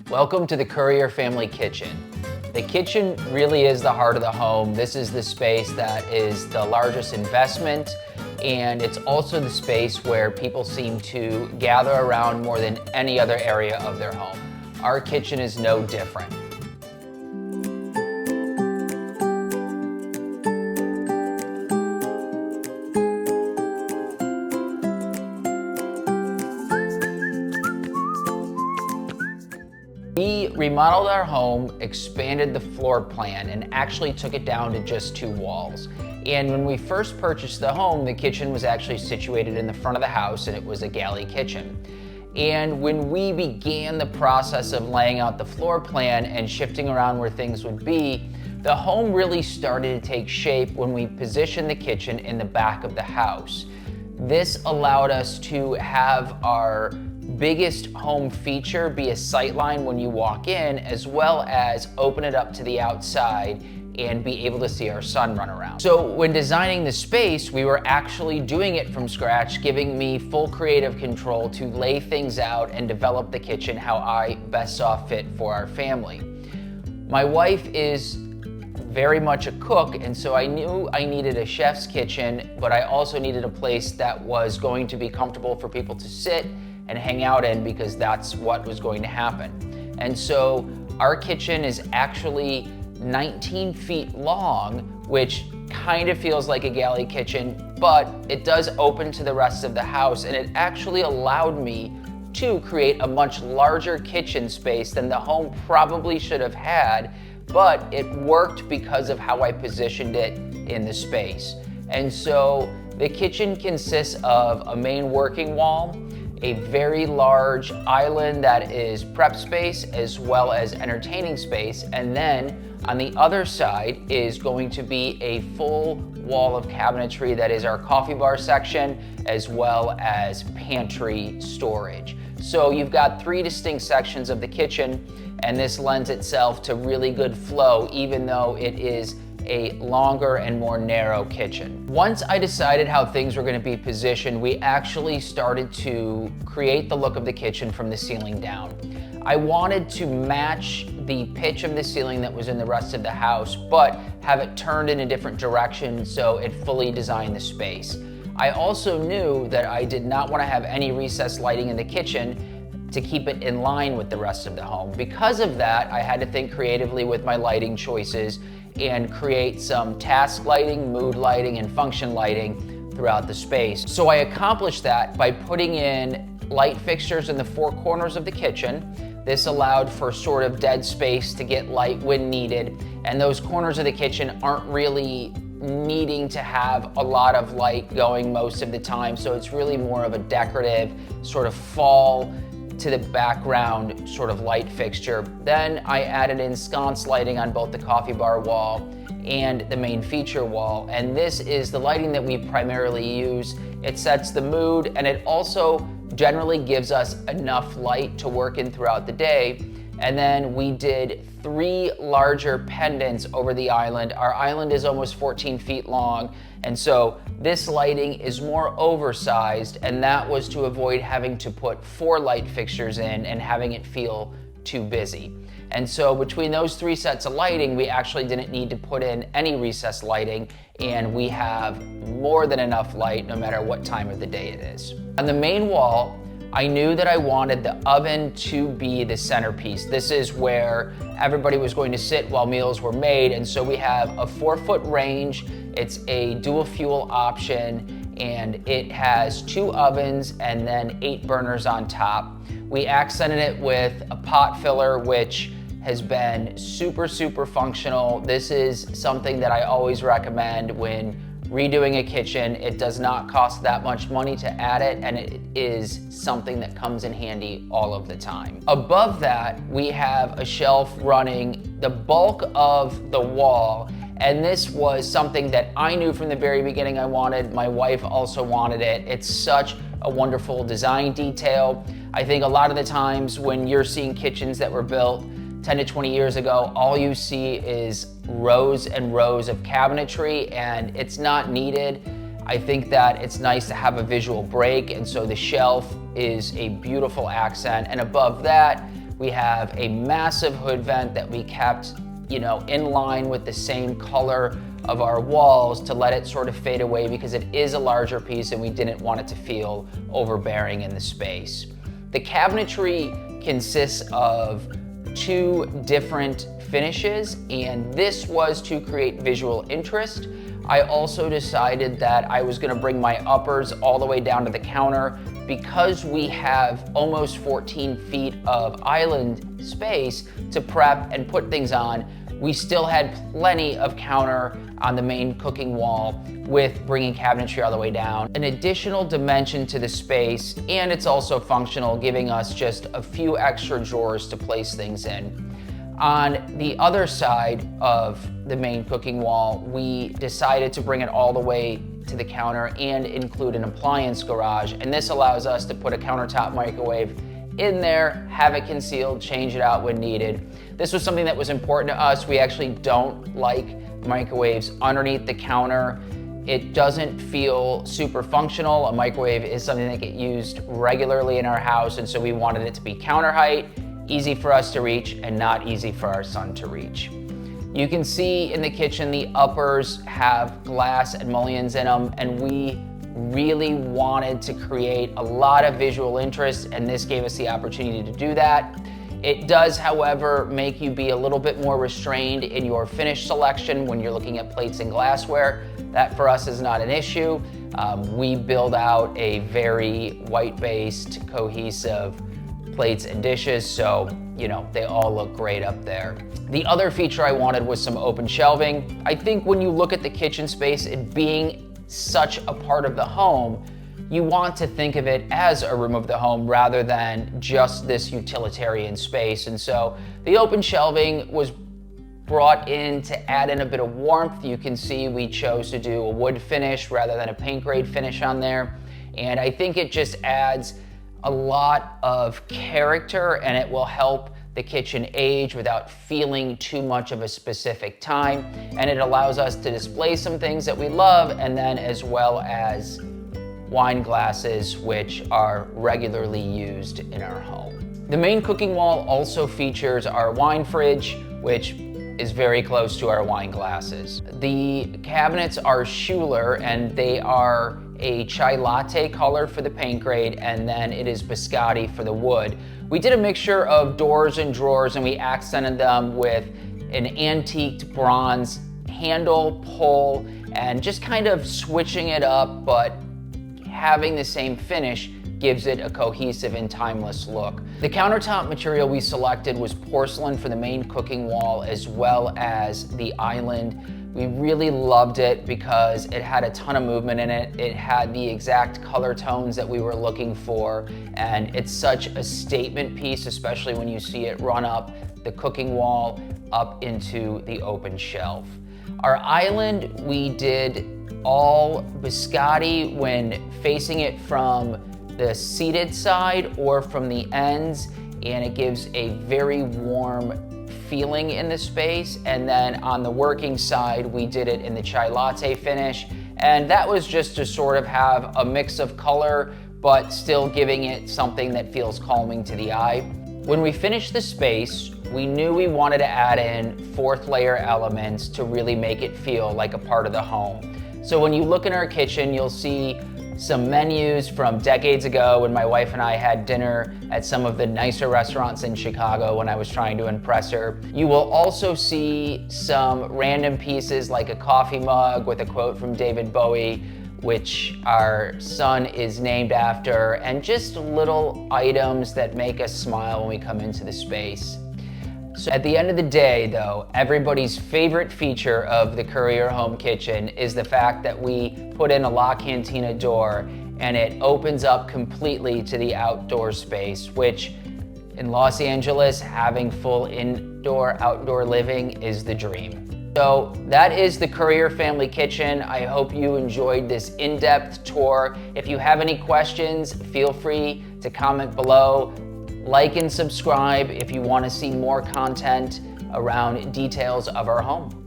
Welcome to the Courier Family Kitchen. The kitchen really is the heart of the home. This is the space that is the largest investment, and it's also the space where people seem to gather around more than any other area of their home. Our kitchen is no different. We remodeled our home, expanded the floor plan, and actually took it down to just 2 walls. And when we first purchased the home, the kitchen was actually situated in the front of the house, and it was a galley kitchen. And when we began the process of laying out the floor plan and shifting around where things would be, the home really started to take shape when we positioned the kitchen in the back of the house. This allowed us to have our biggest home feature be a sight line when you walk in, as well as open it up to the outside and be able to see our son run around. So when designing the space, we were actually doing it from scratch, giving me full creative control to lay things out and develop the kitchen how I best saw fit for our family. My wife is very much a cook, and so I knew I needed a chef's kitchen, but I also needed a place that was going to be comfortable for people to sit and hang out in, because that's what was going to happen. And so our kitchen is actually 19 feet long, which kind of feels like a galley kitchen, but it does open to the rest of the house, and it actually allowed me to create a much larger kitchen space than the home probably should have had, but it worked because of how I positioned it in the space. And so the kitchen consists of a main working wall, a very large island that is prep space as well as entertaining space, and then on the other side is going to be a full wall of cabinetry that is our coffee bar section as well as pantry storage. So you've got 3 distinct sections of the kitchen, and this lends itself to really good flow even though it is a longer and more narrow kitchen. Once I decided how things were going to be positioned, we actually started to create the look of the kitchen from the ceiling down. I wanted to match the pitch of the ceiling that was in the rest of the house, but have it turned in a different direction so it fully designed the space. I also knew that I did not want to have any recessed lighting in the kitchen to keep it in line with the rest of the home. Because of that, I had to think creatively with my lighting choices and create some task lighting, mood lighting, and function lighting throughout the space. So I accomplished that by putting in light fixtures in the 4 corners of the kitchen. This allowed for sort of dead space to get light when needed, and those corners of the kitchen aren't really needing to have a lot of light going most of the time, so it's really more of a decorative sort of fall to the background sort of light fixture. Then I added in sconce lighting on both the coffee bar wall and the main feature wall, and this is the lighting that we primarily use. It sets the mood, and it also generally gives us enough light to work in throughout the day. And then we did 3 larger pendants over the island. Our island is almost 14 feet long, and so this lighting is more oversized, and that was to avoid having to put 4 light fixtures in and having it feel too busy. And so between those 3 sets of lighting, we actually didn't need to put in any recessed lighting, and we have more than enough light no matter what time of the day it is. On the main wall, I knew that I wanted the oven to be the centerpiece. This is where everybody was going to sit while meals were made, and so we have a 4-foot range. It's a dual fuel option, and it has 2 ovens and then 8 burners on top. We accented it with a pot filler, which has been super functional. This is something that I always recommend when redoing a kitchen. It does not cost that much money to add it, and it is something that comes in handy all of the time. Above that, we have a shelf running the bulk of the wall, and this was something that I knew from the very beginning I wanted. My wife also wanted it. It's such a wonderful design detail. I think a lot of the times when you're seeing kitchens that were built 10 to 20 years ago, all you see is rows and rows of cabinetry, and it's not needed. I think that it's nice to have a visual break, and so the shelf is a beautiful accent. And above that, We have a massive hood vent that we kept, in line with the same color of our walls to let it sort of fade away because it is a larger piece and we didn't want it to feel overbearing in the space. The cabinetry consists of 2 different finishes, and this was to create visual interest. I also decided that I was gonna bring my uppers all the way down to the counter. Because we have almost 14 feet of island space to prep and put things on, we still had plenty of counter on the main cooking wall with bringing cabinetry all the way down. An additional dimension to the space, and it's also functional, giving us just a few extra drawers to place things in. On the other side of the main cooking wall, we decided to bring it all the way to the counter and include an appliance garage. And this allows us to put a countertop microwave in there, have it concealed, change it out when needed. This was something that was important to us. We actually don't like microwaves underneath the counter. It doesn't feel super functional. A microwave is something that gets used regularly in our house, and so we wanted it to be counter height, easy for us to reach, and not easy for our son to reach. You can see in the kitchen, the uppers have glass and mullions in them, and we really wanted to create a lot of visual interest, and this gave us the opportunity to do that. It does, however, make you be a little bit more restrained in your finish selection when you're looking at plates and glassware. That for us is not an issue. We build out a very white-based, cohesive plates and dishes, so they all look great up there. The other feature I wanted was some open shelving. I think when you look at the kitchen space, it being such a part of the home, you want to think of it as a room of the home rather than just this utilitarian space. And so the open shelving was brought in to add in a bit of warmth. You can see we chose to do a wood finish rather than a paint grade finish on there. And I think it just adds a lot of character, and it will help the kitchen age without feeling too much of a specific time. And it allows us to display some things that we love, and then as well as wine glasses, which are regularly used in our home. The main cooking wall also features our wine fridge, which is very close to our wine glasses. The cabinets are Schuler, and they are a chai latte color for the paint grade, and then it is Biscotti for the wood. We did a mixture of doors and drawers, and we accented them with an antiqued bronze handle, pull, and just kind of switching it up, but having the same finish gives it a cohesive and timeless look. The countertop material we selected was porcelain for the main cooking wall as well as the island. We really loved it because it had a ton of movement in it. It had the exact color tones that we were looking for, and it's such a statement piece, especially when you see it run up the cooking wall up into the open shelf. Our island, we did all Biscotti when facing it from the seated side or from the ends, and it gives a very warm feeling in the space. And then on the working side, we did it in the chai latte finish, and that was just to sort of have a mix of color, but still giving it something that feels calming to the eye. When we finished the space, we knew we wanted to add in fourth layer elements to really make it feel like a part of the home. So when you look in our kitchen, you'll see some menus from decades ago when my wife and I had dinner at some of the nicer restaurants in Chicago when I was trying to impress her. You will also see some random pieces like a coffee mug with a quote from David Bowie, which our son is named after, and just little items that make us smile when we come into the space. So at the end of the day, though, everybody's favorite feature of the Courier Home Kitchen is the fact that we put in a La Cantina door, and it opens up completely to the outdoor space, which in Los Angeles, having full indoor-outdoor living is the dream. So that is the Courier Family Kitchen. I hope you enjoyed this in-depth tour. If you have any questions, feel free to comment below. Like and subscribe if you want to see more content around details of our home.